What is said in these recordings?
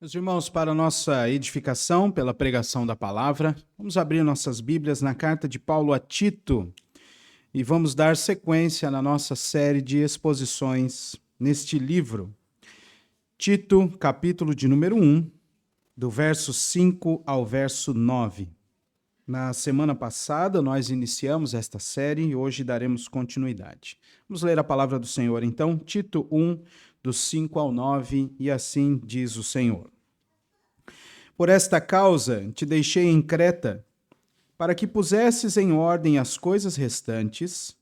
Meus irmãos, para a nossa edificação pela pregação da palavra, vamos abrir nossas Bíblias na carta de Paulo a Tito e vamos dar sequência na nossa série de exposições neste livro. Tito, capítulo de número 1, do verso 5 ao verso 9. Na semana passada, nós iniciamos esta série e hoje daremos continuidade. Vamos ler a palavra do Senhor, então, Tito 1, do 5 ao 9, e assim diz o Senhor. Por esta causa te deixei em Creta, para que pusesses em ordem as coisas restantes,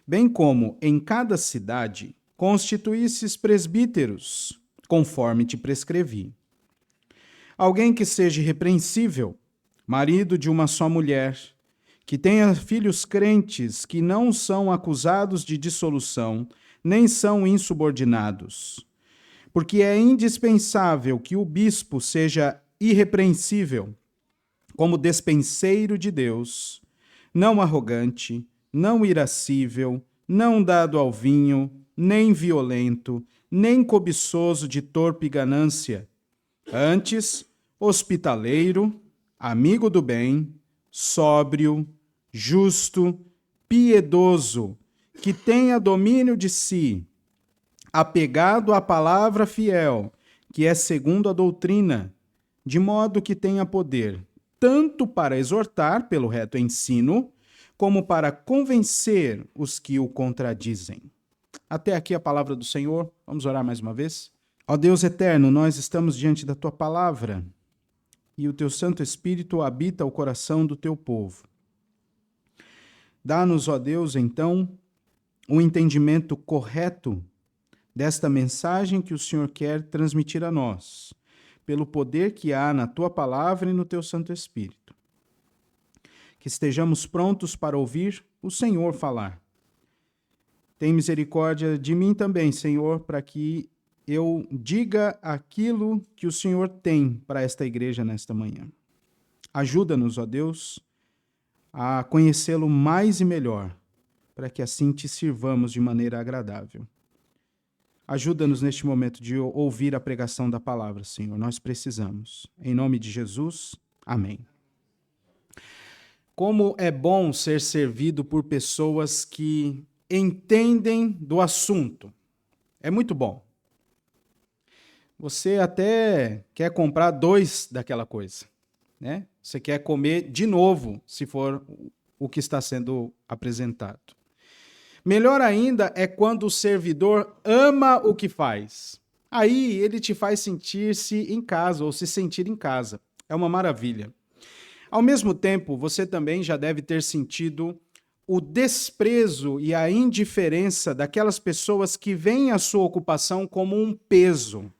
bem como em cada cidade constituísses presbíteros, conforme te prescrevi. Alguém que seja irrepreensível, marido de uma só mulher, que tenha filhos crentes que não são acusados de dissolução, nem são insubordinados. Porque é indispensável que o bispo seja irrepreensível, como despenseiro de Deus, não arrogante, não irascível, não dado ao vinho, nem violento, nem cobiçoso de torpe ganância, antes hospitaleiro, amigo do bem, sóbrio, justo, piedoso, que tenha domínio de si, apegado à palavra fiel, que é segundo a doutrina, de modo que tenha poder tanto para exortar pelo reto ensino, como para convencer os que o contradizem. Até aqui a palavra do Senhor. Vamos orar mais uma vez? Ó Deus eterno, nós estamos diante da tua palavra e o teu Santo Espírito habita o coração do teu povo. Dá-nos, ó Deus, então, um entendimento correto desta mensagem que o Senhor quer transmitir a nós, pelo poder que há na tua palavra e no teu Santo Espírito. Que estejamos prontos para ouvir o Senhor falar. Tem misericórdia de mim também, Senhor, para que eu diga aquilo que o Senhor tem para esta igreja nesta manhã. Ajuda-nos, ó Deus, a conhecê-lo mais e melhor, para que assim te sirvamos de maneira agradável. Ajuda-nos neste momento de ouvir a pregação da palavra, Senhor. Nós precisamos. Em nome de Jesus, amém. Como é bom ser servido por pessoas que entendem do assunto. É muito bom. Você até quer comprar 2 daquela coisa, né? Você quer comer de novo, se for o que está sendo apresentado. Melhor ainda é quando o servidor ama o que faz. Aí ele te faz sentir-se em casa ou se sentir em casa. É uma maravilha. Ao mesmo tempo, você também já deve ter sentido o desprezo e a indiferença daquelas pessoas que veem a sua ocupação como um peso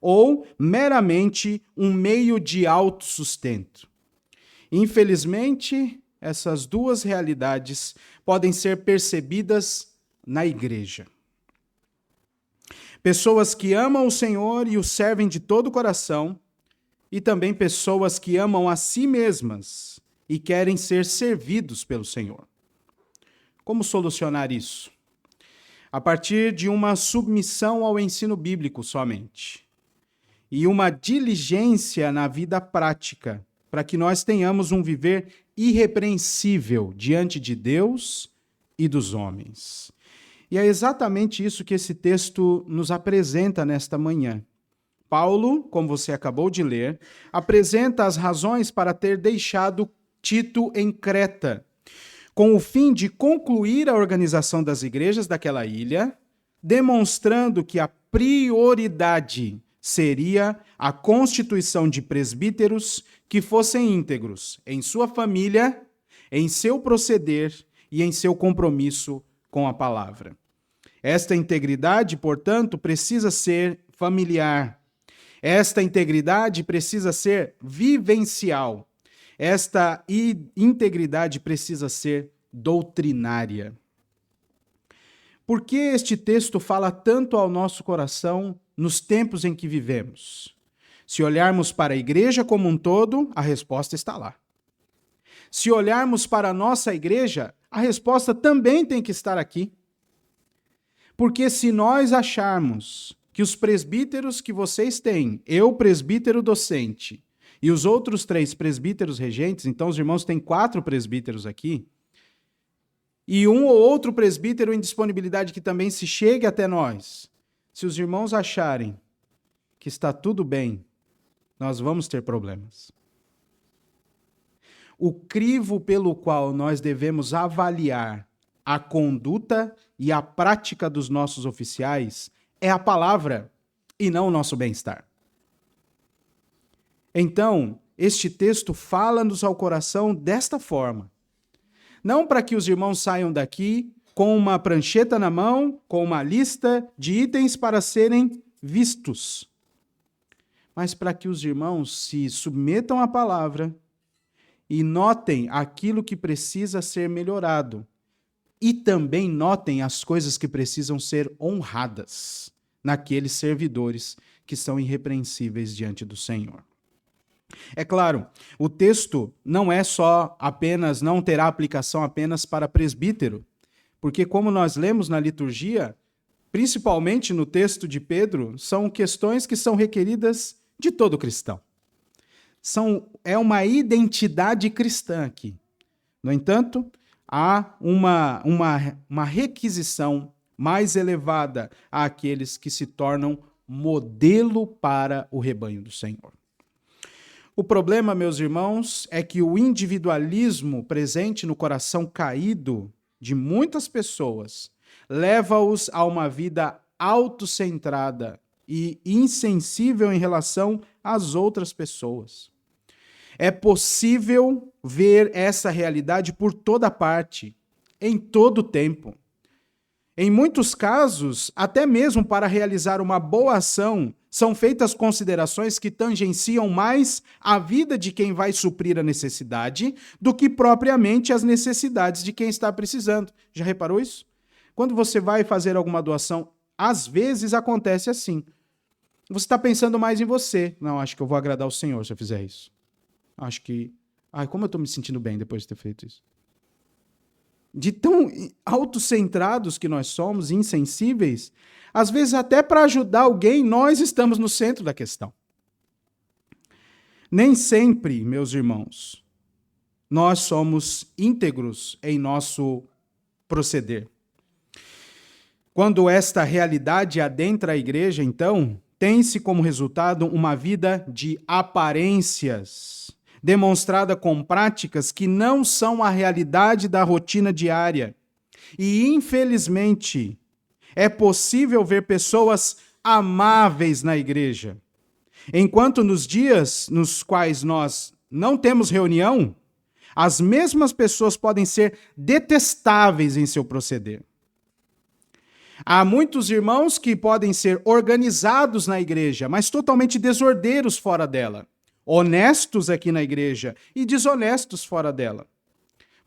ou meramente um meio de autossustento. Infelizmente, essas duas realidades podem ser percebidas na igreja. Pessoas que amam o Senhor e o servem de todo o coração, e também pessoas que amam a si mesmas e querem ser servidos pelo Senhor. Como solucionar isso? A partir de uma submissão ao ensino bíblico somente, e uma diligência na vida prática, para que nós tenhamos um viver irrepreensível diante de Deus e dos homens. E é exatamente isso que esse texto nos apresenta nesta manhã. Paulo, como você acabou de ler, apresenta as razões para ter deixado Tito em Creta, com o fim de concluir a organização das igrejas daquela ilha, demonstrando que a prioridade seria a constituição de presbíteros que fossem íntegros em sua família, em seu proceder e em seu compromisso com a palavra. Esta integridade, portanto, precisa ser familiar. Esta integridade precisa ser vivencial. Esta integridade precisa ser doutrinária. Por que este texto fala tanto ao nosso coração nos tempos em que vivemos? Se olharmos para a igreja como um todo, a resposta está lá. Se olharmos para a nossa igreja, a resposta também tem que estar aqui. Porque se nós acharmos que os presbíteros que vocês têm, eu presbítero docente, e os outros 3 presbíteros regentes, então os irmãos têm 4 presbíteros aqui, e um ou outro presbítero em disponibilidade que também se chegue até nós. Se os irmãos acharem que está tudo bem, nós vamos ter problemas. O crivo pelo qual nós devemos avaliar a conduta e a prática dos nossos oficiais é a palavra e não o nosso bem-estar. Então, este texto fala-nos ao coração desta forma. Não para que os irmãos saiam daqui com uma prancheta na mão, com uma lista de itens para serem vistos, mas para que os irmãos se submetam à palavra e notem aquilo que precisa ser melhorado. E também notem as coisas que precisam ser honradas naqueles servidores que são irrepreensíveis diante do Senhor. É claro, o texto não terá aplicação apenas para presbítero, porque como nós lemos na liturgia, principalmente no texto de Pedro, são questões que são requeridas de todo cristão. É uma identidade cristã aqui. No entanto, há uma requisição mais elevada àqueles que se tornam modelo para o rebanho do Senhor. O problema, meus irmãos, é que o individualismo presente no coração caído de muitas pessoas leva-os a uma vida autocentrada e insensível em relação às outras pessoas. É possível ver essa realidade por toda parte, em todo o tempo. Em muitos casos, até mesmo para realizar uma boa ação, são feitas considerações que tangenciam mais a vida de quem vai suprir a necessidade do que propriamente as necessidades de quem está precisando. Já reparou isso? Quando você vai fazer alguma doação, às vezes acontece assim. Você está pensando mais em você. Não, acho que eu vou agradar o Senhor se eu fizer isso. Acho que... como eu estou me sentindo bem depois de ter feito isso. De tão autocentrados que nós somos, insensíveis, às vezes até para ajudar alguém, nós estamos no centro da questão. Nem sempre, meus irmãos, nós somos íntegros em nosso proceder. Quando esta realidade adentra a igreja, então, tem-se como resultado uma vida de aparências, demonstrada com práticas que não são a realidade da rotina diária. E, infelizmente, é possível ver pessoas amáveis na igreja, enquanto nos dias nos quais nós não temos reunião, as mesmas pessoas podem ser detestáveis em seu proceder. Há muitos irmãos que podem ser organizados na igreja, mas totalmente desordeiros fora dela. Honestos aqui na igreja e desonestos fora dela.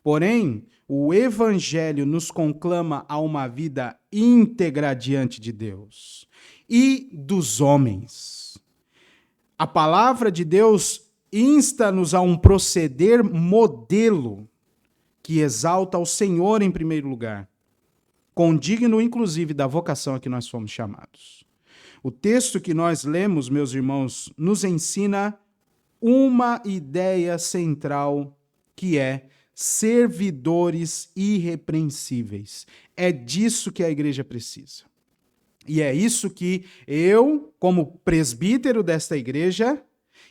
Porém, o Evangelho nos conclama a uma vida íntegra diante de Deus e dos homens. A palavra de Deus insta-nos a um proceder modelo que exalta ao Senhor em primeiro lugar, condigno inclusive da vocação a que nós fomos chamados. O texto que nós lemos, meus irmãos, nos ensina uma ideia central, que é servidores irrepreensíveis. É disso que a igreja precisa. E é isso que eu, como presbítero desta igreja,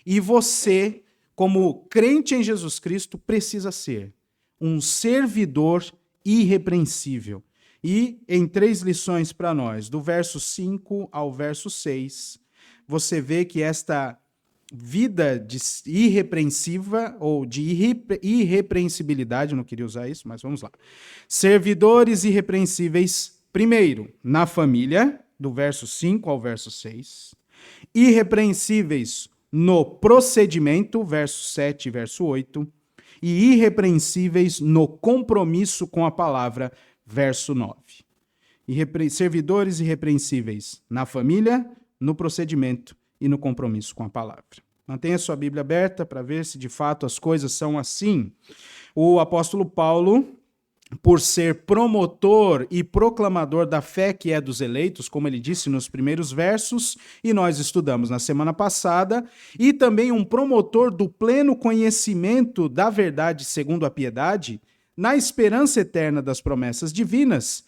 e você, como crente em Jesus Cristo, precisa ser um servidor irrepreensível. E em 3 lições para nós, do verso 5 ao verso 6, você vê que esta vida de irrepreensiva ou de irrepreensibilidade, não queria usar isso, mas vamos lá. Servidores irrepreensíveis, primeiro, na família, do verso 5 ao verso 6. Irrepreensíveis no procedimento, verso 7 e verso 8. E irrepreensíveis no compromisso com a palavra, verso 9. Servidores irrepreensíveis na família, no procedimento e no compromisso com a palavra. Mantenha sua Bíblia aberta para ver se de fato as coisas são assim. O apóstolo Paulo, por ser promotor e proclamador da fé que é dos eleitos, como ele disse nos primeiros versos, e nós estudamos na semana passada, e também um promotor do pleno conhecimento da verdade segundo a piedade, na esperança eterna das promessas divinas,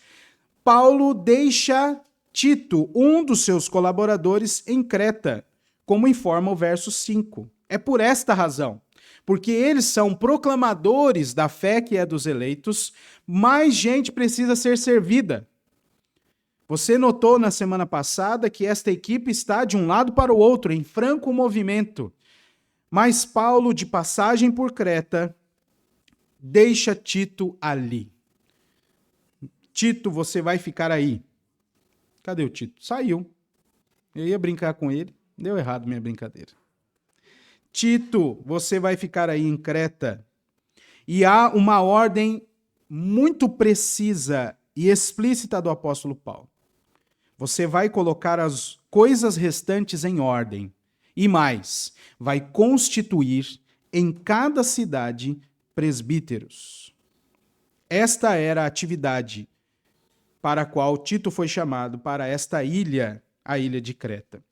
Paulo deixa Tito, um dos seus colaboradores, em Creta, como informa o verso 5. É por esta razão, porque eles são proclamadores da fé que é dos eleitos, mais gente precisa ser servida. Você notou na semana passada que esta equipe está de um lado para o outro, em franco movimento. Mas Paulo, de passagem por Creta, deixa Tito ali. Tito, você vai ficar aí. Cadê o Tito? Saiu. Eu ia brincar com ele, deu errado minha brincadeira. Tito, você vai ficar aí em Creta. E há uma ordem muito precisa e explícita do apóstolo Paulo. Você vai colocar as coisas restantes em ordem. E mais, vai constituir em cada cidade presbíteros. Esta era a atividade para a qual Tito foi chamado para esta ilha, a ilha de Creta.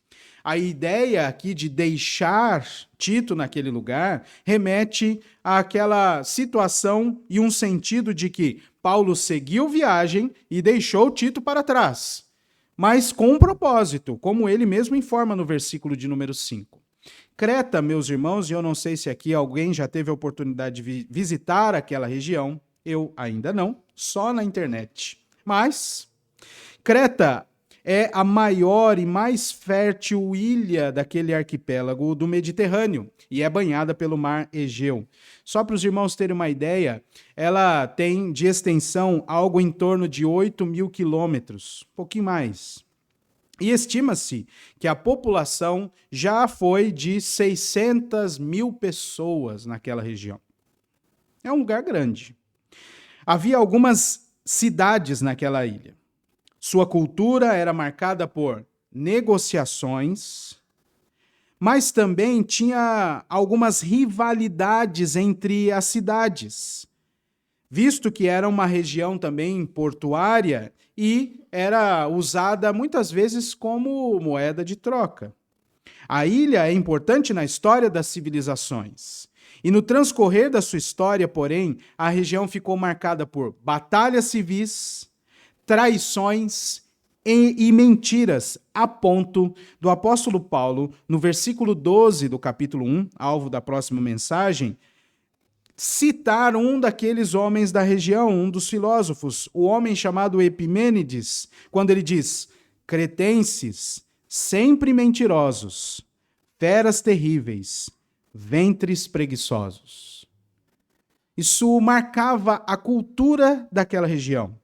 A ideia aqui de deixar Tito naquele lugar remete àquela situação e um sentido de que Paulo seguiu viagem e deixou Tito para trás, mas com um propósito, como ele mesmo informa no versículo de número 5. Creta, meus irmãos, e eu não sei se aqui alguém já teve a oportunidade de visitar aquela região, eu ainda não, só na internet. Mas Creta é a maior e mais fértil ilha daquele arquipélago do Mediterrâneo e é banhada pelo mar Egeu. Só para os irmãos terem uma ideia, ela tem de extensão algo em torno de 8.000 quilômetros, um pouquinho mais. E estima-se que a população já foi de 600.000 pessoas naquela região. É um lugar grande. Havia algumas cidades naquela ilha. Sua cultura era marcada por negociações, mas também tinha algumas rivalidades entre as cidades, visto que era uma região também portuária e era usada muitas vezes como moeda de troca. A ilha é importante na história das civilizações. E no transcorrer da sua história, porém, a região ficou marcada por batalhas civis, traições e mentiras, a ponto do apóstolo Paulo, no versículo 12 do capítulo 1, alvo da próxima mensagem, citar um daqueles homens da região, um dos filósofos, o homem chamado Epimênides, quando ele diz: cretenses, sempre mentirosos, feras terríveis, ventres preguiçosos. Isso marcava a cultura daquela região.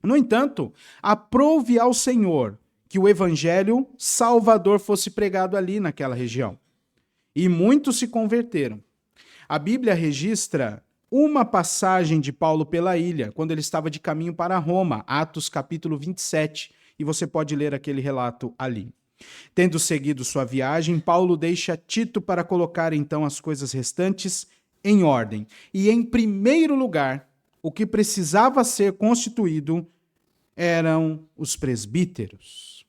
No entanto, aprove ao Senhor que o evangelho salvador fosse pregado ali naquela região. E muitos se converteram. A Bíblia registra uma passagem de Paulo pela ilha, quando ele estava de caminho para Roma, Atos capítulo 27, e você pode ler aquele relato ali. Tendo seguido sua viagem, Paulo deixa Tito para colocar então as coisas restantes em ordem. E em primeiro lugar, o que precisava ser constituído eram os presbíteros.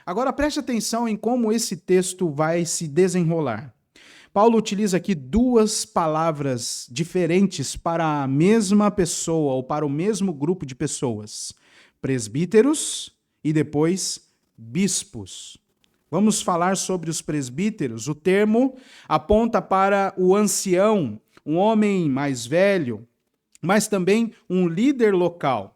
Agora preste atenção em como esse texto vai se desenrolar. Paulo utiliza aqui duas palavras diferentes para a mesma pessoa ou para o mesmo grupo de pessoas: presbíteros e depois bispos. Vamos falar sobre os presbíteros. O termo aponta para o ancião, um homem mais velho, mas também um líder local.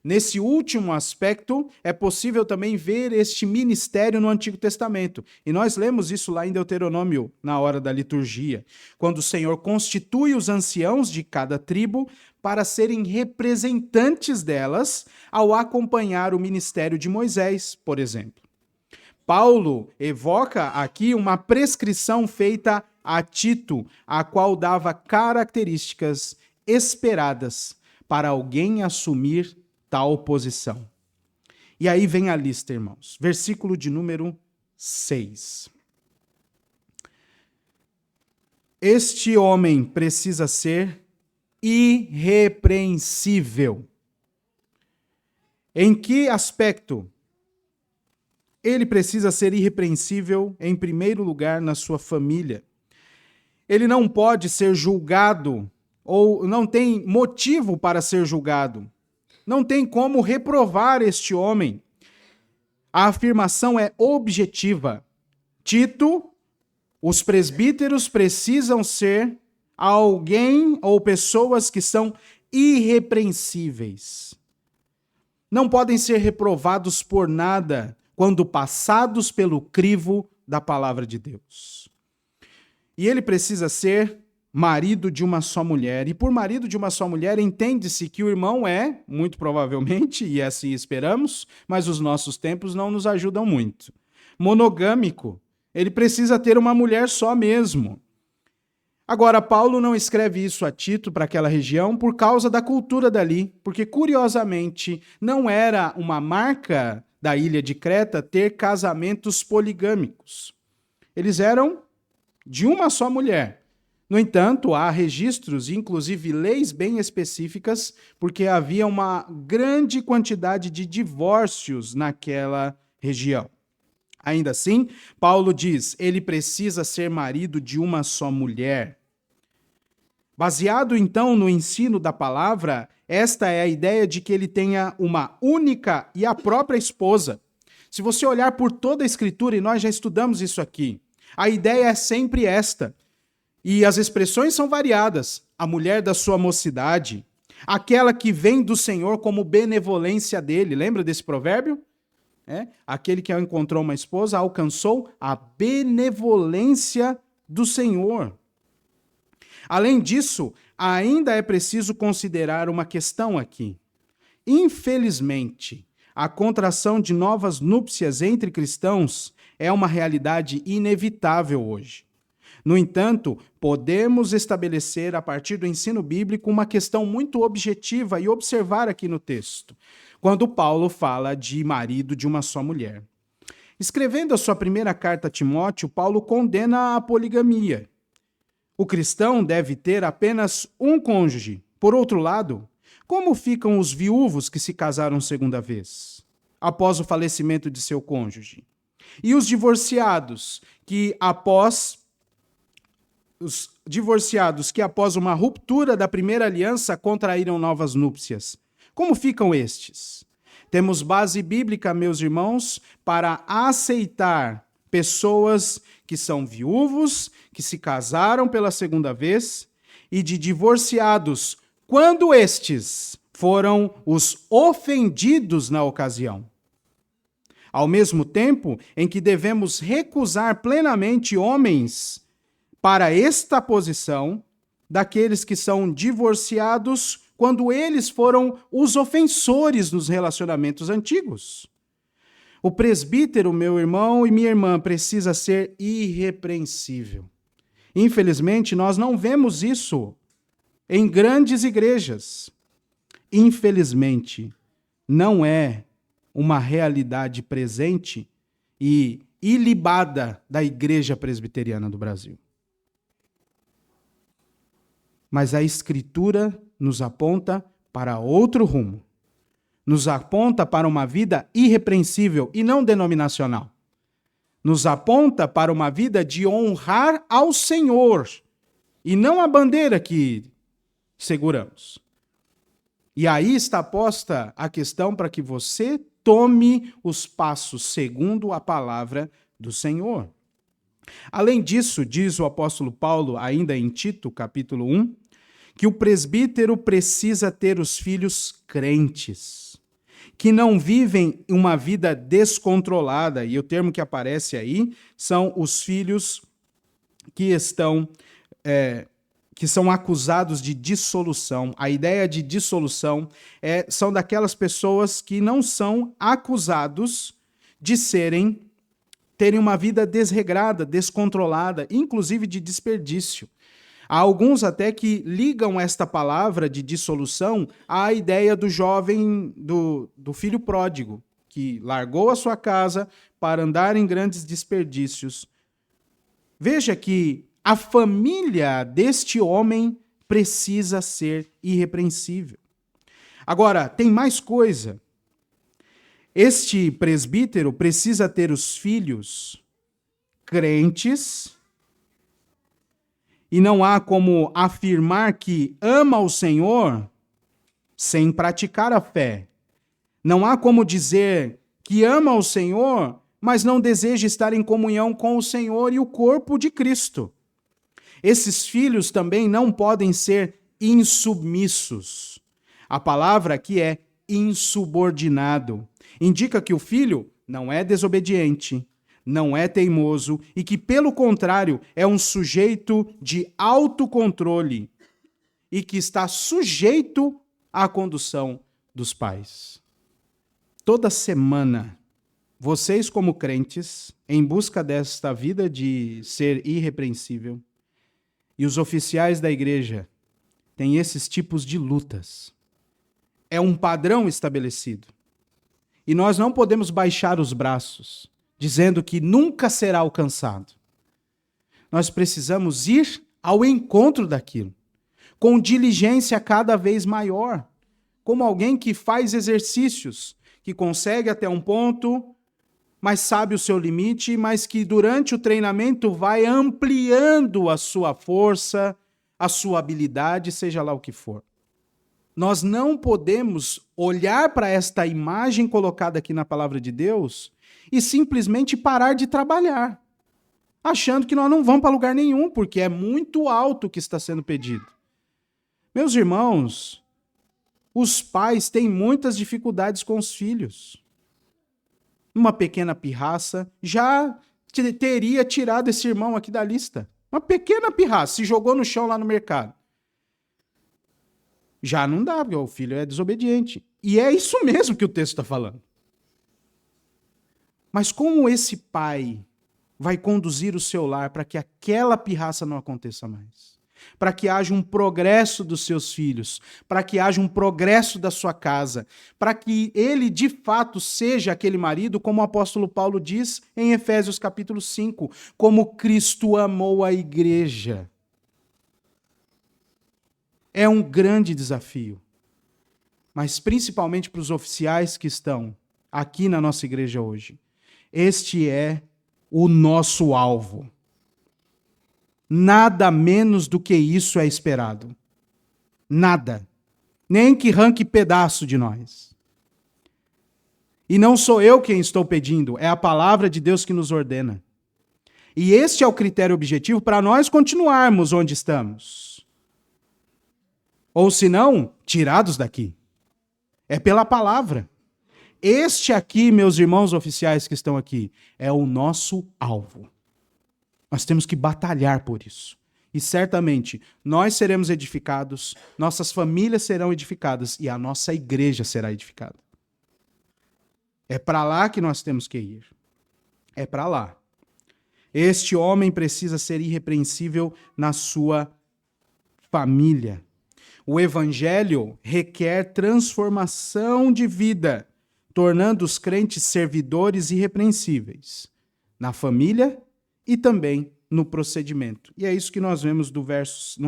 Nesse último aspecto, é possível também ver este ministério no Antigo Testamento. E nós lemos isso lá em Deuteronômio, na hora da liturgia, quando o Senhor constitui os anciãos de cada tribo para serem representantes delas ao acompanhar o ministério de Moisés, por exemplo. Paulo evoca aqui uma prescrição feita a Tito, a qual dava características esperadas para alguém assumir tal posição. E aí vem a lista, irmãos. Versículo de número 6. Este homem precisa ser irrepreensível. Em que aspecto? Ele precisa ser irrepreensível, em primeiro lugar, na sua família. Ele não pode ser julgado, ou não tem motivo para ser julgado. Não tem como reprovar este homem. A afirmação é objetiva. Tito, os presbíteros precisam ser alguém ou pessoas que são irrepreensíveis. Não podem ser reprovados por nada quando passados pelo crivo da palavra de Deus. E ele precisa ser marido de uma só mulher. E por marido de uma só mulher, entende-se que o irmão é, muito provavelmente, e assim esperamos, mas os nossos tempos não nos ajudam muito, monogâmico. Ele precisa ter uma mulher só mesmo. Agora, Paulo não escreve isso a Tito para aquela região por causa da cultura dali, porque, curiosamente, não era uma marca da ilha de Creta ter casamentos poligâmicos. Eles eram de uma só mulher. No entanto, há registros, inclusive leis bem específicas, porque havia uma grande quantidade de divórcios naquela região. Ainda assim, Paulo diz, ele precisa ser marido de uma só mulher. Baseado, então, no ensino da palavra, esta é a ideia de que ele tenha uma única e a própria esposa. Se você olhar por toda a Escritura, e nós já estudamos isso aqui, a ideia é sempre esta. E as expressões são variadas. A mulher da sua mocidade, aquela que vem do Senhor como benevolência dele. Lembra desse provérbio? Aquele que encontrou uma esposa alcançou a benevolência do Senhor. Além disso, ainda é preciso considerar uma questão aqui. Infelizmente, a contração de novas núpcias entre cristãos é uma realidade inevitável hoje. No entanto, podemos estabelecer, a partir do ensino bíblico, uma questão muito objetiva e observar aqui no texto, quando Paulo fala de marido de uma só mulher. Escrevendo a sua primeira carta a Timóteo, Paulo condena a poligamia. O cristão deve ter apenas um cônjuge. Por outro lado, como ficam os viúvos que se casaram segunda vez, após o falecimento de seu cônjuge? E os divorciados que após uma ruptura da primeira aliança contraíram novas núpcias? Como ficam estes? Temos base bíblica, meus irmãos, para aceitar pessoas que são viúvos, que se casaram pela segunda vez, e de divorciados, quando estes foram os ofendidos na ocasião. Ao mesmo tempo em que devemos recusar plenamente homens para esta posição daqueles que são divorciados quando eles foram os ofensores nos relacionamentos antigos. O presbítero, meu irmão e minha irmã, precisa ser irrepreensível. Infelizmente, nós não vemos isso em grandes igrejas. Infelizmente, não é uma realidade presente e ilibada da Igreja Presbiteriana do Brasil. Mas a Escritura nos aponta para outro rumo. Nos aponta para uma vida irrepreensível e não denominacional. Nos aponta para uma vida de honrar ao Senhor e não a bandeira que seguramos. E aí está posta a questão para que você tome os passos segundo a palavra do Senhor. Além disso, diz o apóstolo Paulo, ainda em Tito, capítulo 1, que o presbítero precisa ter os filhos crentes, que não vivem uma vida descontrolada, e o termo que aparece aí são os filhos que são acusados de dissolução. A ideia de dissolução são daquelas pessoas que não são acusados de terem uma vida desregrada, descontrolada, inclusive de desperdício. Há alguns até que ligam esta palavra de dissolução à ideia do jovem, do filho pródigo, que largou a sua casa para andar em grandes desperdícios. Veja que a família deste homem precisa ser irrepreensível. Agora, tem mais coisa. Este presbítero precisa ter os filhos crentes, e não há como afirmar que ama o Senhor sem praticar a fé. Não há como dizer que ama o Senhor, mas não deseja estar em comunhão com o Senhor e o corpo de Cristo. Esses filhos também não podem ser insubmissos. A palavra aqui é insubordinado. Indica que o filho não é desobediente, não é teimoso e que, pelo contrário, é um sujeito de autocontrole e que está sujeito à condução dos pais. Toda semana, vocês como crentes, em busca desta vida de ser irrepreensível, e os oficiais da igreja têm esses tipos de lutas. É um padrão estabelecido. E nós não podemos baixar os braços, dizendo que nunca será alcançado. Nós precisamos ir ao encontro daquilo, com diligência cada vez maior, como alguém que faz exercícios, que consegue até um ponto, mas sabe o seu limite, mas que durante o treinamento vai ampliando a sua força, a sua habilidade, seja lá o que for. Nós não podemos olhar para esta imagem colocada aqui na palavra de Deus e simplesmente parar de trabalhar, achando que nós não vamos para lugar nenhum, porque é muito alto o que está sendo pedido. Meus irmãos, os pais têm muitas dificuldades com os filhos. Uma pequena pirraça já teria tirado esse irmão aqui da lista. Uma pequena pirraça, se jogou no chão lá no mercado. Já não dá, porque o filho é desobediente. E é isso mesmo que o texto está falando. Mas como esse pai vai conduzir o seu lar para que aquela pirraça não aconteça mais? Para que haja um progresso dos seus filhos, para que haja um progresso da sua casa, para que ele de fato seja aquele marido, como o apóstolo Paulo diz em Efésios capítulo 5, como Cristo amou a igreja. É um grande desafio, mas principalmente para os oficiais que estão aqui na nossa igreja hoje. Este é o nosso alvo. Nada menos do que isso é esperado. Nada. Nem que arranque pedaço de nós. E não sou eu quem estou pedindo, é a palavra de Deus que nos ordena. E este é o critério objetivo para nós continuarmos onde estamos. Ou se não, tirados daqui. É pela palavra. Este aqui, meus irmãos oficiais que estão aqui, é o nosso alvo. Nós temos que batalhar por isso. E certamente nós seremos edificados, nossas famílias serão edificadas e a nossa igreja será edificada. É para lá que nós temos que ir. É para lá. Este homem precisa ser irrepreensível na sua família. O evangelho requer transformação de vida, tornando os crentes servidores irrepreensíveis na família e também no procedimento. E é isso que nós vemos no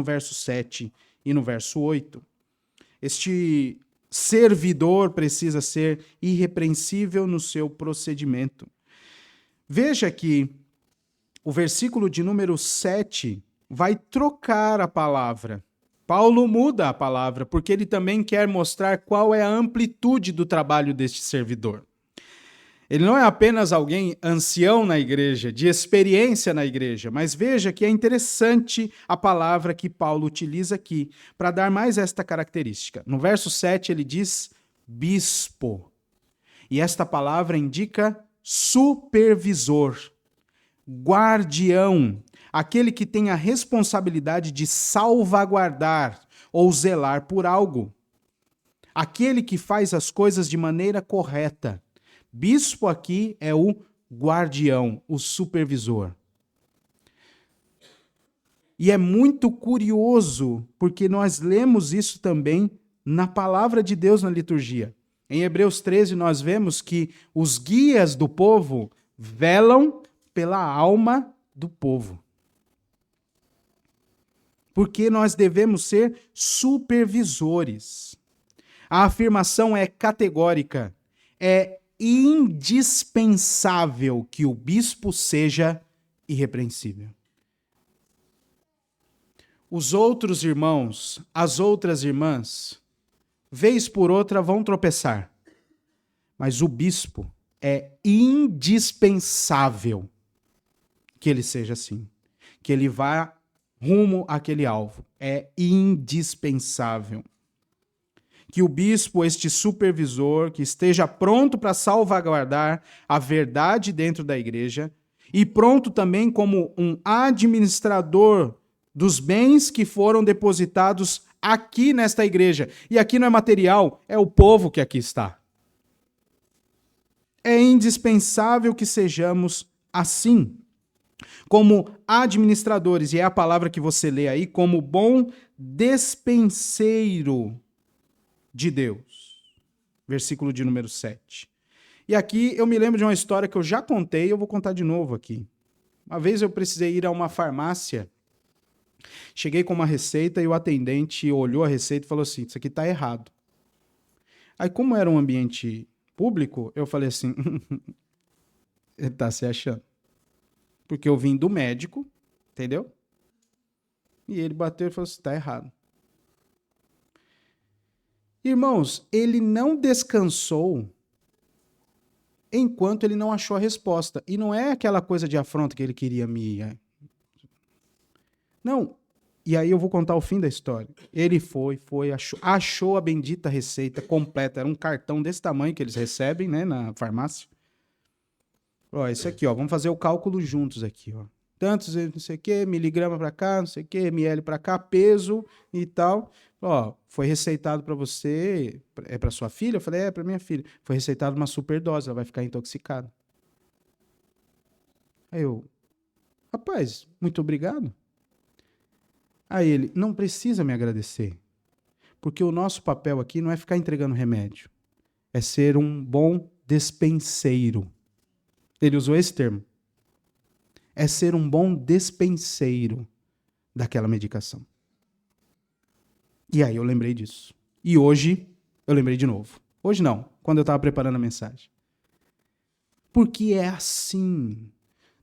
verso 7 e no verso 8. Este servidor precisa ser irrepreensível no seu procedimento. Veja que o versículo de número 7 vai trocar a palavra. Paulo muda a palavra, porque ele também quer mostrar qual é a amplitude do trabalho deste servidor. Ele não é apenas alguém ancião na igreja, de experiência na igreja, mas veja que é interessante a palavra que Paulo utiliza aqui, para dar mais esta característica. No verso 7 ele diz bispo, e esta palavra indica supervisor, guardião, aquele que tem a responsabilidade de salvaguardar ou zelar por algo. Aquele que faz as coisas de maneira correta. Bispo aqui é o guardião, o supervisor. E é muito curioso, porque nós lemos isso também na palavra de Deus na liturgia. Em Hebreus 13 nós vemos que os guias do povo velam pela alma do povo. porque nós devemos ser supervisores. A afirmação é categórica. É indispensável que o bispo seja irrepreensível. Os outros irmãos, as outras irmãs, vez por outra vão tropeçar. Mas o bispo é indispensável que ele seja assim. Que ele vá rumo àquele alvo. É indispensável. Que o bispo, este supervisor, que esteja pronto para salvaguardar a verdade dentro da igreja e pronto também como um administrador dos bens que foram depositados aqui nesta igreja. E aqui não é material, é o povo que aqui está. É indispensável que sejamos assim, como administradores, e é a palavra que você lê aí, como bom despenseiro de Deus. Versículo de número 7. E aqui eu me lembro de uma história que eu já contei, eu vou contar de novo aqui. Uma vez eu precisei ir a uma farmácia, cheguei com uma receita e o atendente olhou a receita e falou assim, isso aqui está errado. Aí como era um ambiente público, eu falei assim, ele está se achando. Porque eu vim do médico, entendeu? E ele bateu e falou assim, está errado. Irmãos, ele não descansou enquanto ele não achou a resposta. E não é aquela coisa de afronta que ele queria me... Não. E aí eu vou contar o fim da história. Ele achou a bendita receita completa. Era um cartão desse tamanho que eles recebem, né, na farmácia. Ó, esse aqui, ó, vamos fazer o cálculo juntos aqui, ó. Tantos, não sei o que, miligrama para cá, não sei o que, ml para cá, peso e tal. Ó, foi receitado para você, é para sua filha? Eu falei, é para minha filha. Foi receitado uma superdose, ela vai ficar intoxicada. Aí eu, rapaz, muito obrigado. Aí ele, não precisa me agradecer, porque o nosso papel aqui não é ficar entregando remédio, é ser um bom despenseiro. Ele usou esse termo. É ser um bom despenseiro daquela medicação. E aí eu lembrei disso. E hoje eu lembrei de novo. Hoje não, quando eu estava preparando a mensagem. Porque é assim.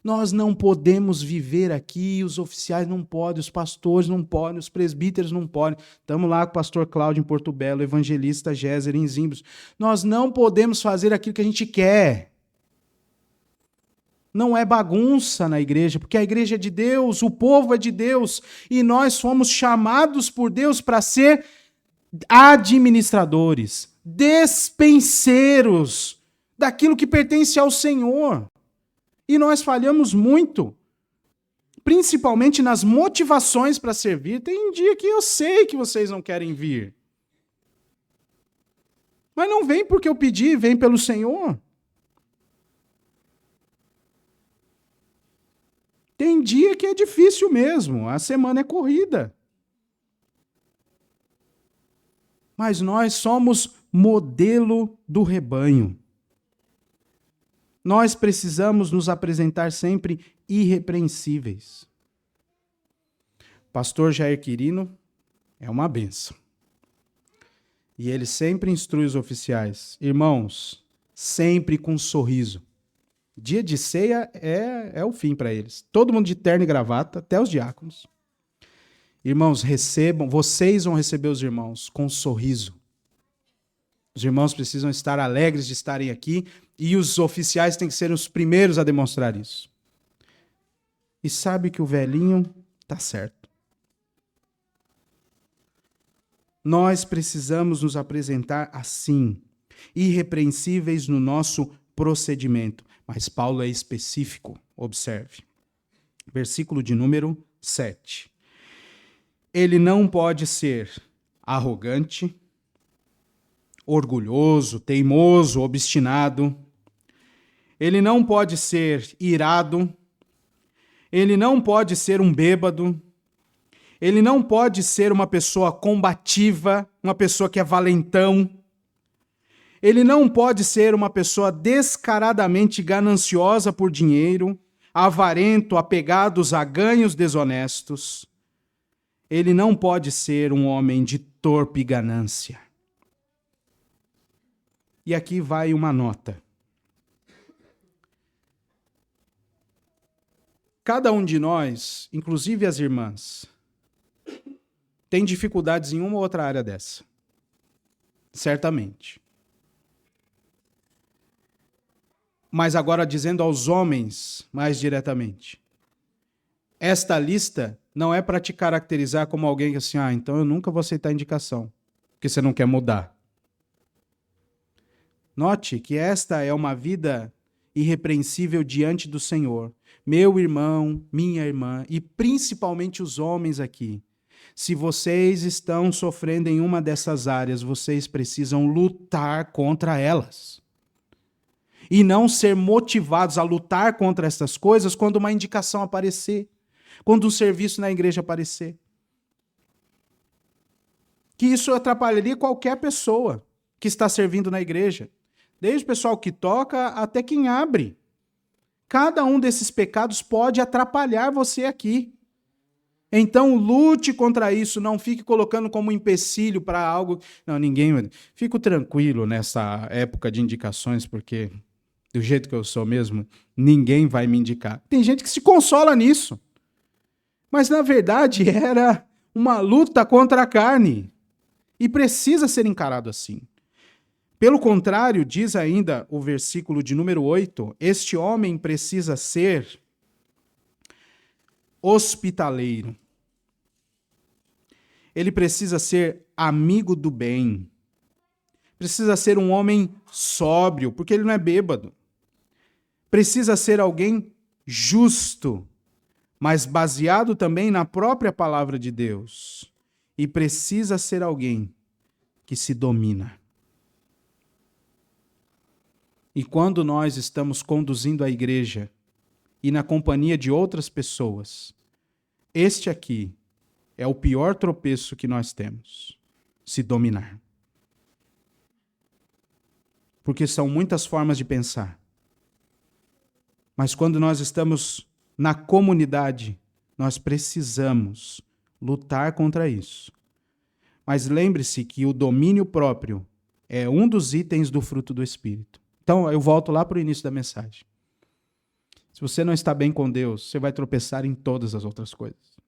Nós não podemos viver aqui, os oficiais não podem, os pastores não podem, os presbíteros não podem. Estamos lá com o pastor Cláudio em Porto Belo, evangelista Géser em Zimbros. Nós não podemos fazer aquilo que a gente quer. Não é bagunça na igreja, porque a igreja é de Deus, o povo é de Deus, e nós fomos chamados por Deus para ser administradores, despenseiros daquilo que pertence ao Senhor. E nós falhamos muito, principalmente nas motivações para servir. Tem dia que eu sei que vocês não querem vir. Mas não vem porque eu pedi, vem pelo Senhor. Tem dia que é difícil mesmo, a semana é corrida. Mas nós somos modelo do rebanho. Nós precisamos nos apresentar sempre irrepreensíveis. Pastor Jair Quirino é uma bênção. E ele sempre instrui os oficiais. Irmãos, sempre com um sorriso. Dia de ceia é o fim para eles. Todo mundo de terno e gravata, até os diáconos. Irmãos, recebam, vocês vão receber os irmãos com um sorriso. Os irmãos precisam estar alegres de estarem aqui e os oficiais têm que ser os primeiros a demonstrar isso. E sabe que o velhinho está certo. Nós precisamos nos apresentar assim, irrepreensíveis no nosso procedimento. Mas Paulo é específico, observe. Versículo de número 7. Ele não pode ser arrogante, orgulhoso, teimoso, obstinado. Ele não pode ser irado. Ele não pode ser um bêbado. Ele não pode ser uma pessoa combativa, uma pessoa que é valentão. Ele não pode ser uma pessoa descaradamente gananciosa por dinheiro, avarento, apegados a ganhos desonestos. ele não pode ser um homem de torpe ganância. E aqui vai uma nota. Cada um de nós, inclusive as irmãs, tem dificuldades em uma ou outra área dessa. Certamente. Mas agora dizendo aos homens mais diretamente, esta lista não é para te caracterizar como alguém que assim, então eu nunca vou aceitar indicação, porque você não quer mudar. Note que esta é uma vida irrepreensível diante do Senhor. Meu irmão, minha irmã, e principalmente os homens aqui, se vocês estão sofrendo em uma dessas áreas, vocês precisam lutar contra elas. E não ser motivados a lutar contra essas coisas quando uma indicação aparecer, quando um serviço na igreja aparecer. Que isso atrapalharia qualquer pessoa que está servindo na igreja. Desde o pessoal que toca até quem abre. Cada um desses pecados pode atrapalhar você aqui. Então lute contra isso, não fique colocando como empecilho para algo. Não, ninguém. Fico tranquilo nessa época de indicações, porque do jeito que eu sou mesmo, ninguém vai me indicar. Tem gente que se consola nisso. Mas na verdade era uma luta contra a carne. E precisa ser encarado assim. Pelo contrário, diz ainda o versículo de número 8, este homem precisa ser hospitaleiro. Ele precisa ser amigo do bem. Precisa ser um homem sóbrio, porque ele não é bêbado. Precisa ser alguém justo, mas baseado também na própria palavra de Deus. E precisa ser alguém que se domina. E quando nós estamos conduzindo a igreja e na companhia de outras pessoas, este aqui é o pior tropeço que nós temos, se dominar. Porque são muitas formas de pensar. Mas quando nós estamos na comunidade, nós precisamos lutar contra isso. Mas lembre-se que o domínio próprio é um dos itens do fruto do Espírito. Então, eu volto lá para o início da mensagem. Se você não está bem com Deus, você vai tropeçar em todas as outras coisas.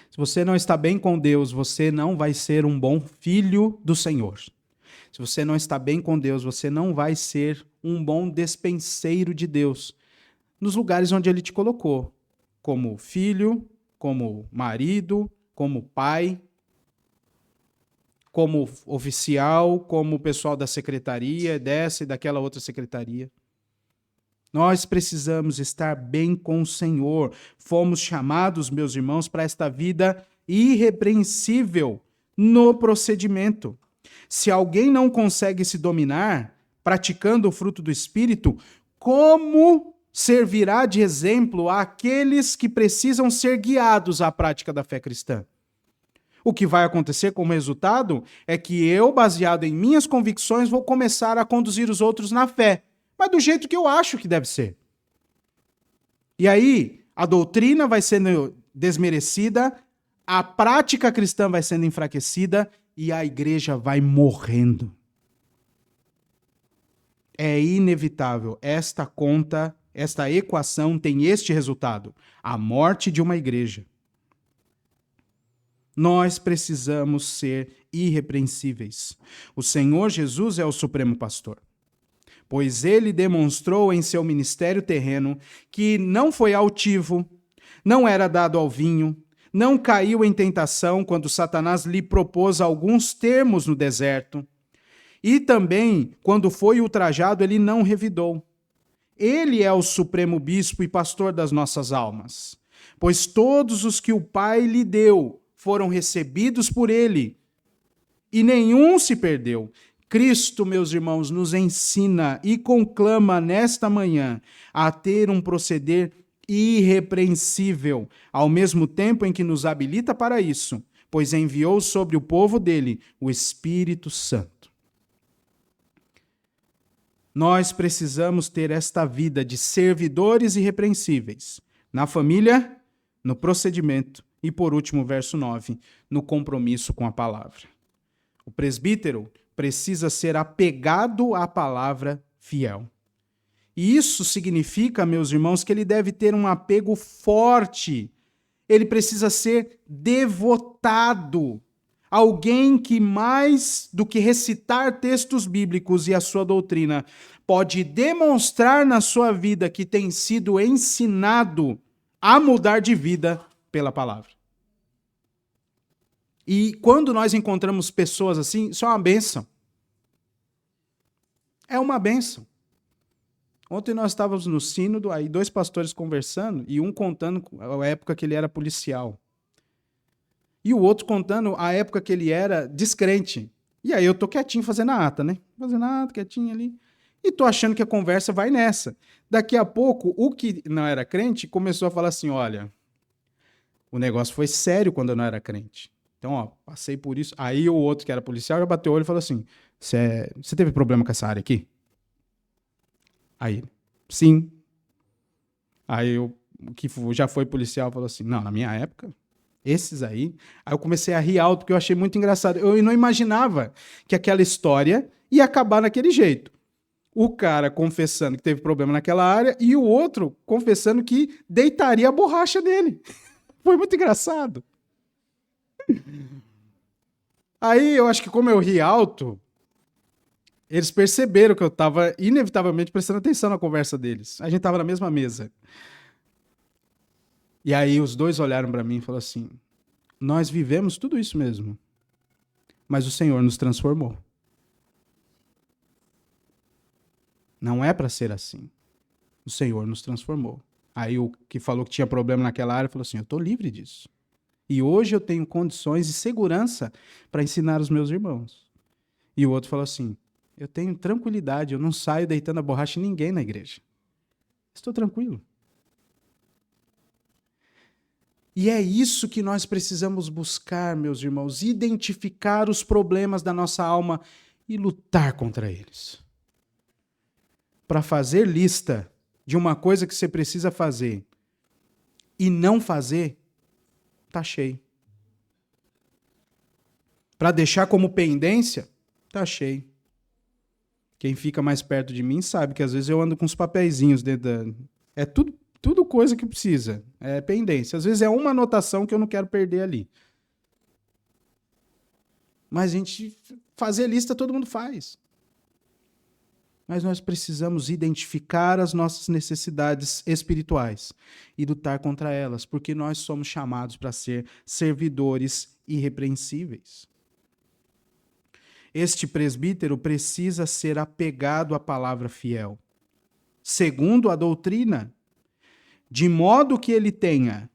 Se você não está bem com Deus, você não vai ser um bom filho do Senhor. Se você não está bem com Deus, você não vai ser um bom despenseiro de Deus nos lugares onde Ele te colocou, como filho, como marido, como pai, como oficial, como pessoal da secretaria, dessa e daquela outra secretaria. Nós precisamos estar bem com o Senhor. Fomos chamados, meus irmãos, para esta vida irrepreensível no procedimento. Se alguém não consegue se dominar, praticando o fruto do Espírito, como servirá de exemplo àqueles que precisam ser guiados à prática da fé cristã? O que vai acontecer como resultado é que eu, baseado em minhas convicções, vou começar a conduzir os outros na fé, mas do jeito que eu acho que deve ser. E aí, a doutrina vai sendo desmerecida, a prática cristã vai sendo enfraquecida e a igreja vai morrendo. É inevitável. Esta conta, esta equação tem este resultado: a morte de uma igreja. Nós precisamos ser irrepreensíveis. O Senhor Jesus é o supremo pastor, pois ele demonstrou em seu ministério terreno que não foi altivo, não era dado ao vinho, não caiu em tentação quando Satanás lhe propôs alguns termos no deserto. E também, quando foi ultrajado, ele não revidou. Ele é o supremo bispo e pastor das nossas almas, pois todos os que o Pai lhe deu foram recebidos por ele, e nenhum se perdeu. Cristo, meus irmãos, nos ensina e conclama nesta manhã a ter um proceder irrepreensível, ao mesmo tempo em que nos habilita para isso, pois enviou sobre o povo dele o Espírito Santo. Nós precisamos ter esta vida de servidores irrepreensíveis, na família, no procedimento E por último, verso 9, no compromisso com a palavra. O presbítero precisa ser apegado à palavra fiel. E isso significa, meus irmãos, que ele deve ter um apego forte. Ele precisa ser devotado. Alguém que mais do que recitar textos bíblicos e a sua doutrina, pode demonstrar na sua vida que tem sido ensinado a mudar de vida pela palavra. E quando nós encontramos pessoas assim, isso é uma bênção. É uma bênção. Ontem nós estávamos no sínodo, aí 2 pastores conversando, e um contando a época que ele era policial. E o outro contando a época que ele era descrente. E aí eu tô quietinho fazendo a ata, né? Fazendo a ata, quietinho ali. E tô achando que a conversa vai nessa. Daqui a pouco, o que não era crente começou a falar assim, olha, o negócio foi sério quando eu não era crente. Então, ó, passei por isso. Aí o outro que era policial já bateu o olho e falou assim, você teve problema com essa área aqui? Aí, sim. Aí o que já foi policial falou assim, não, na minha época... Esses aí eu comecei a rir alto, porque eu achei muito engraçado. Eu não imaginava que aquela história ia acabar naquele jeito. O cara confessando que teve problema naquela área e o outro confessando que deitaria a borracha dele. Foi muito engraçado. Aí eu acho que como eu ri alto, eles perceberam que eu estava inevitavelmente prestando atenção na conversa deles. A gente estava na mesma mesa. E aí os dois olharam para mim e falaram assim, nós vivemos tudo isso mesmo, mas o Senhor nos transformou. Não é para ser assim. O Senhor nos transformou. Aí o que falou que tinha problema naquela área falou assim, eu estou livre disso. E hoje eu tenho condições e segurança para ensinar os meus irmãos. E o outro falou assim, eu tenho tranquilidade, eu não saio deitando a borracha em ninguém na igreja. Estou tranquilo. E é isso que nós precisamos buscar, meus irmãos, identificar os problemas da nossa alma e lutar contra eles. Para fazer lista de uma coisa que você precisa fazer e não fazer, tá cheio. Para deixar como pendência, tá cheio. Quem fica mais perto de mim sabe que às vezes eu ando com uns papeizinhos dentro da... É tudo coisa que precisa. É pendência. Às vezes é uma anotação que eu não quero perder ali. Mas a gente fazer lista todo mundo faz. Mas nós precisamos identificar as nossas necessidades espirituais e lutar contra elas, porque nós somos chamados para ser servidores irrepreensíveis. Este presbítero precisa ser apegado à palavra fiel, segundo a doutrina, de modo que ele tenha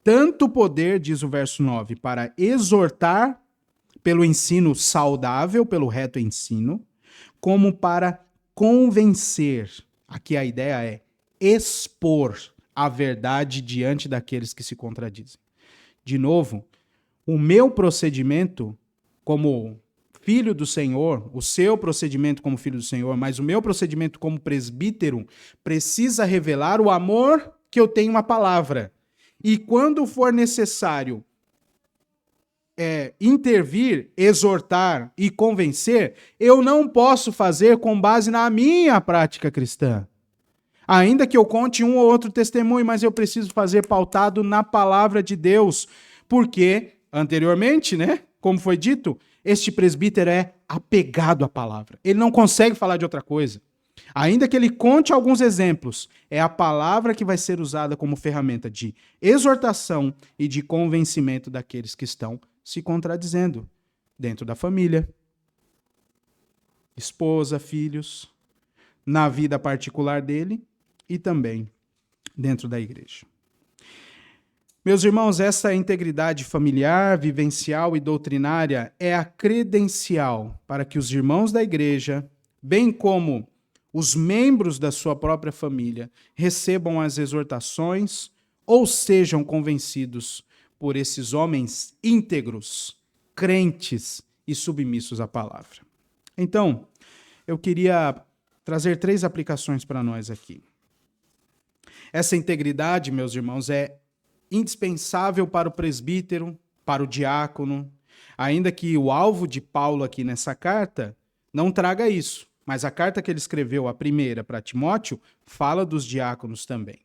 tanto poder, diz o verso 9, para exortar pelo ensino saudável, pelo reto ensino, como para convencer. Aqui a ideia é expor a verdade diante daqueles que se contradizem. De novo, o meu procedimento como filho do Senhor, o seu procedimento como filho do Senhor, mas o meu procedimento como presbítero precisa revelar o amor que eu tenho à palavra. E quando for necessário intervir, exortar e convencer, eu não posso fazer com base na minha prática cristã. Ainda que eu conte um ou outro testemunho, mas eu preciso fazer pautado na palavra de Deus, porque, anteriormente, né, como foi dito, este presbítero é apegado à palavra. Ele não consegue falar de outra coisa. Ainda que ele conte alguns exemplos, é a palavra que vai ser usada como ferramenta de exortação e de convencimento daqueles que estão se contradizendo dentro da família, esposa, filhos, na vida particular dele e também dentro da igreja. Meus irmãos, essa integridade familiar, vivencial e doutrinária é a credencial para que os irmãos da igreja, bem como os membros da sua própria família, recebam as exortações ou sejam convencidos por esses homens íntegros, crentes e submissos à palavra. Então, eu queria trazer 3 aplicações para nós aqui. Essa integridade, meus irmãos, é indispensável para o presbítero, para o diácono, ainda que o alvo de Paulo aqui nessa carta não traga isso, mas a carta que ele escreveu, a primeira para Timóteo, fala dos diáconos também.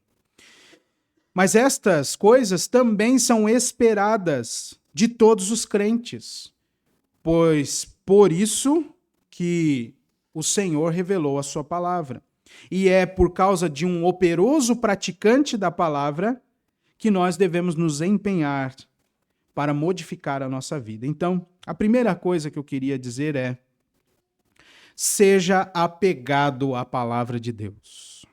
Mas estas coisas também são esperadas de todos os crentes, pois por isso que o Senhor revelou a sua palavra. E é por causa de um operoso praticante da palavra que nós devemos nos empenhar para modificar a nossa vida. Então, a primeira coisa que eu queria dizer é: seja apegado à palavra de Deus.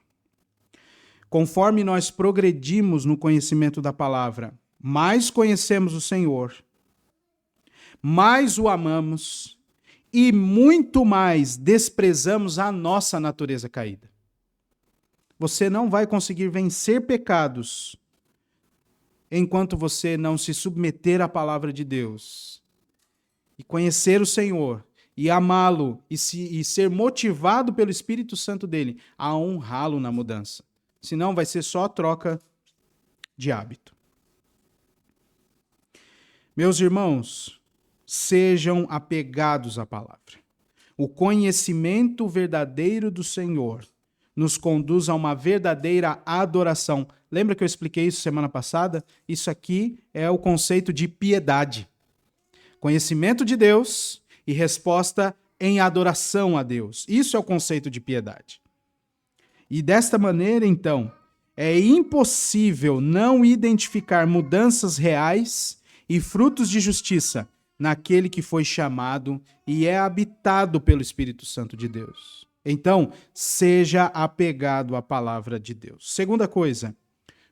Conforme nós progredimos no conhecimento da palavra, mais conhecemos o Senhor, mais o amamos e muito mais desprezamos a nossa natureza caída. Você não vai conseguir vencer pecados enquanto você não se submeter à palavra de Deus e conhecer o Senhor e amá-lo e ser motivado pelo Espírito Santo dele a honrá-lo na mudança. Senão vai ser só troca de hábito. Meus irmãos, sejam apegados à palavra. O conhecimento verdadeiro do Senhor nos conduz a uma verdadeira adoração. Lembra que eu expliquei isso semana passada? Isso aqui é o conceito de piedade. Conhecimento de Deus e resposta em adoração a Deus. Isso é o conceito de piedade. E desta maneira, então, é impossível não identificar mudanças reais e frutos de justiça naquele que foi chamado e é habitado pelo Espírito Santo de Deus. Então, seja apegado à palavra de Deus. Segunda coisa,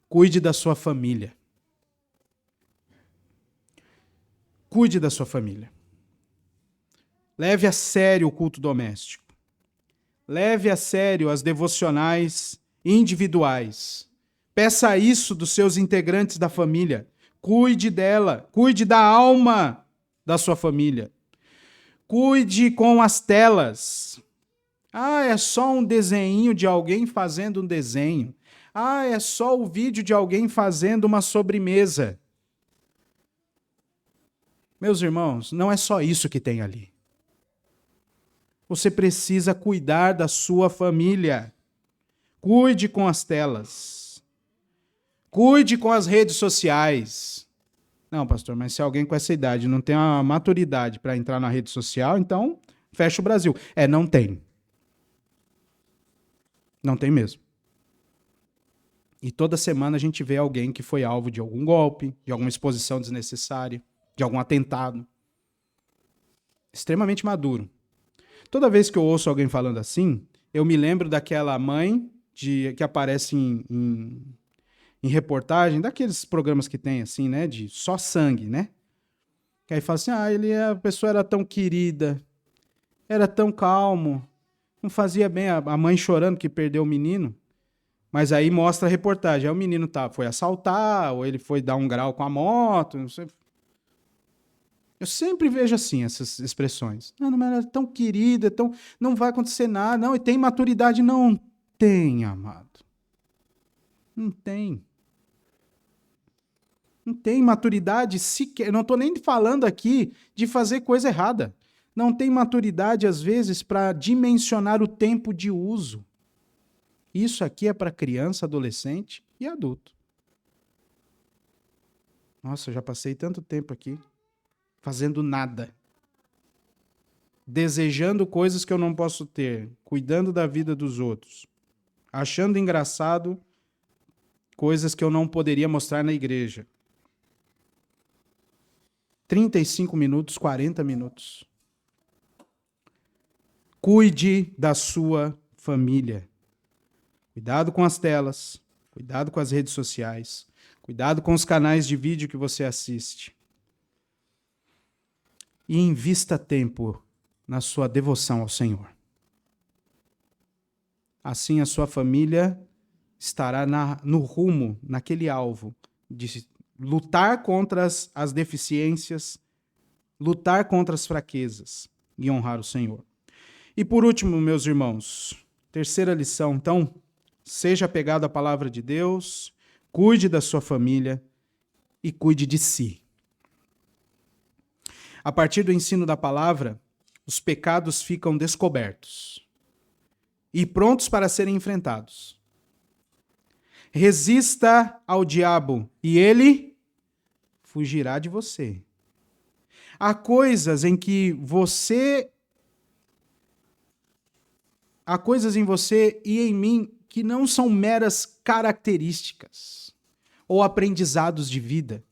cuide da sua família. Cuide da sua família. Leve a sério o culto doméstico. Leve a sério as devocionais individuais. Peça isso dos seus integrantes da família. Cuide dela. Cuide da alma da sua família. Cuide com as telas. Ah, é só um desenho de alguém fazendo um desenho. Ah, é só o vídeo de alguém fazendo uma sobremesa. Meus irmãos, não é só isso que tem ali. Você precisa cuidar da sua família. Cuide com as telas. Cuide com as redes sociais. Não, pastor, mas se alguém com essa idade não tem a maturidade para entrar na rede social, então fecha o Brasil. Não tem. Não tem mesmo. E toda semana a gente vê alguém que foi alvo de algum golpe, de alguma exposição desnecessária, de algum atentado. Extremamente maduro. Toda vez que eu ouço alguém falando assim, eu me lembro daquela mãe que aparece em reportagem, daqueles programas que tem assim, né, de só sangue, né? Que aí fala assim, a pessoa era tão querida, era tão calmo, não fazia bem, a mãe chorando que perdeu o menino, mas aí mostra a reportagem, aí o menino foi assaltar, ou ele foi dar um grau com a moto, não sei. Eu sempre vejo assim essas expressões. Não, mas ela é tão querida, não vai acontecer nada. Não, e tem maturidade? Não tem, amado. Não tem. Não tem maturidade sequer. Eu não estou nem falando aqui de fazer coisa errada. Não tem maturidade, às vezes, para dimensionar o tempo de uso. Isso aqui é para criança, adolescente e adulto. Nossa, eu já passei tanto tempo aqui fazendo nada, desejando coisas que eu não posso ter, cuidando da vida dos outros, achando engraçado coisas que eu não poderia mostrar na igreja. 35 minutos, 40 minutos. Cuide da sua família. Cuidado com as telas, cuidado com as redes sociais, cuidado com os canais de vídeo que você assiste. E invista tempo na sua devoção ao Senhor. Assim a sua família estará no rumo, naquele alvo, de lutar contra as deficiências, lutar contra as fraquezas e honrar o Senhor. E por último, meus irmãos, terceira lição, então, seja apegado à palavra de Deus, cuide da sua família e cuide de si. A partir do ensino da palavra, os pecados ficam descobertos e prontos para serem enfrentados. Resista ao diabo e ele fugirá de você. Há coisas em você e em mim que não são meras características ou aprendizados de vida.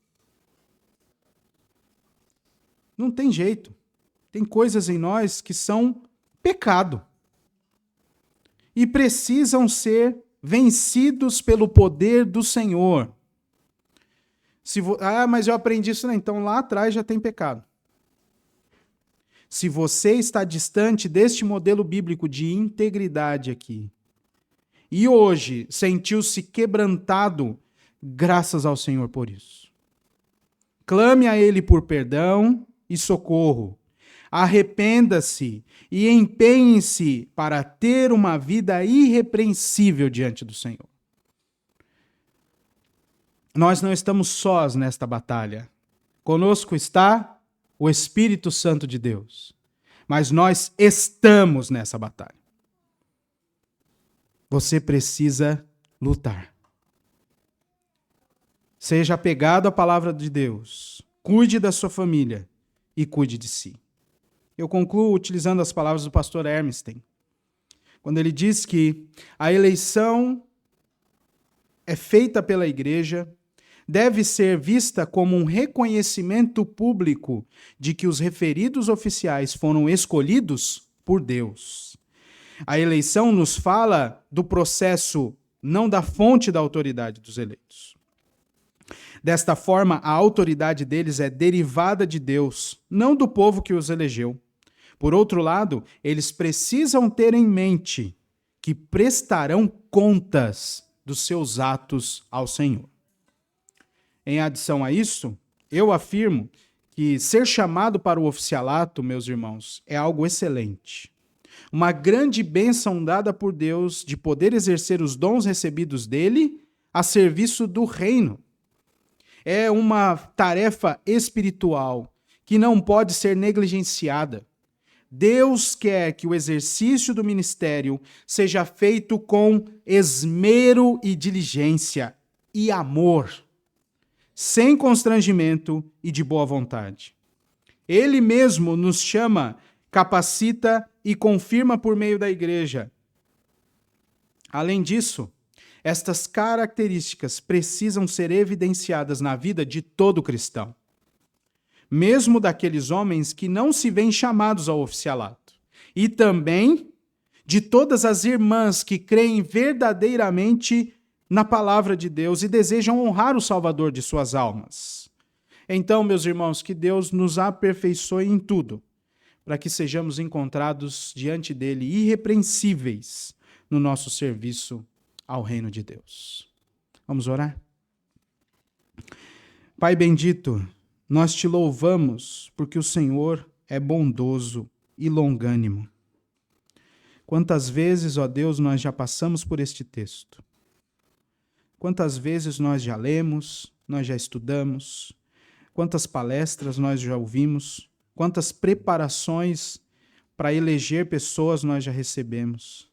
Não tem jeito. Tem coisas em nós que são pecado e precisam ser vencidos pelo poder do Senhor. Mas eu aprendi isso, né? Então lá atrás já tem pecado. Se você está distante deste modelo bíblico de integridade aqui, e hoje sentiu-se quebrantado, graças ao Senhor por isso. Clame a Ele por perdão e socorro. Arrependa-se e empenhe-se para ter uma vida irrepreensível diante do Senhor. Nós não estamos sós nesta batalha. Conosco está o Espírito Santo de Deus. Mas nós estamos nessa batalha. Você precisa lutar. Seja apegado à palavra de Deus. Cuide da sua família e cuide de si. Eu concluo utilizando as palavras do pastor Ermstein, quando ele diz que a eleição é feita pela igreja, deve ser vista como um reconhecimento público de que os referidos oficiais foram escolhidos por Deus. A eleição nos fala do processo, não da fonte da autoridade dos eleitos. Desta forma, a autoridade deles é derivada de Deus, não do povo que os elegeu. Por outro lado, eles precisam ter em mente que prestarão contas dos seus atos ao Senhor. Em adição a isso, eu afirmo que ser chamado para o oficialato, meus irmãos, é algo excelente. Uma grande bênção dada por Deus de poder exercer os dons recebidos dele a serviço do reino. É uma tarefa espiritual que não pode ser negligenciada. Deus quer que o exercício do ministério seja feito com esmero e diligência e amor, sem constrangimento e de boa vontade. Ele mesmo nos chama, capacita e confirma por meio da igreja. Além disso, estas características precisam ser evidenciadas na vida de todo cristão, mesmo daqueles homens que não se veem chamados ao oficialato, e também de todas as irmãs que creem verdadeiramente na palavra de Deus e desejam honrar o Salvador de suas almas. Então, meus irmãos, que Deus nos aperfeiçoe em tudo, para que sejamos encontrados diante dele irrepreensíveis no nosso serviço ao reino de Deus. Vamos orar? Pai bendito, nós te louvamos porque o Senhor é bondoso e longânimo. Quantas vezes, ó Deus, nós já passamos por este texto? Quantas vezes nós já lemos, nós já estudamos? Quantas palestras nós já ouvimos? Quantas preparações para eleger pessoas nós já recebemos?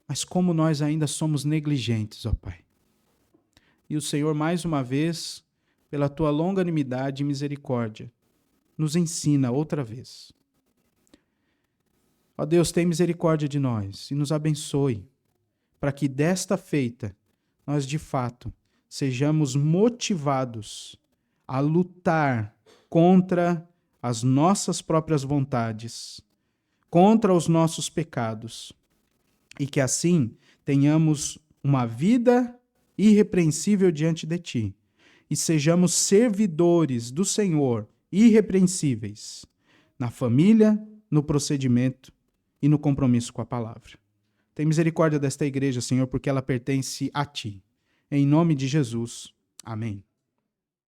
Mas como nós ainda somos negligentes, ó Pai. E o Senhor, mais uma vez, pela tua longanimidade e misericórdia, nos ensina outra vez. Ó Deus, tem misericórdia de nós e nos abençoe, para que desta feita nós, de fato, sejamos motivados a lutar contra as nossas próprias vontades, contra os nossos pecados, e que assim tenhamos uma vida irrepreensível diante de Ti, e sejamos servidores do Senhor irrepreensíveis na família, no procedimento e no compromisso com a palavra. Tem misericórdia desta igreja, Senhor, porque ela pertence a Ti. Em nome de Jesus. Amém.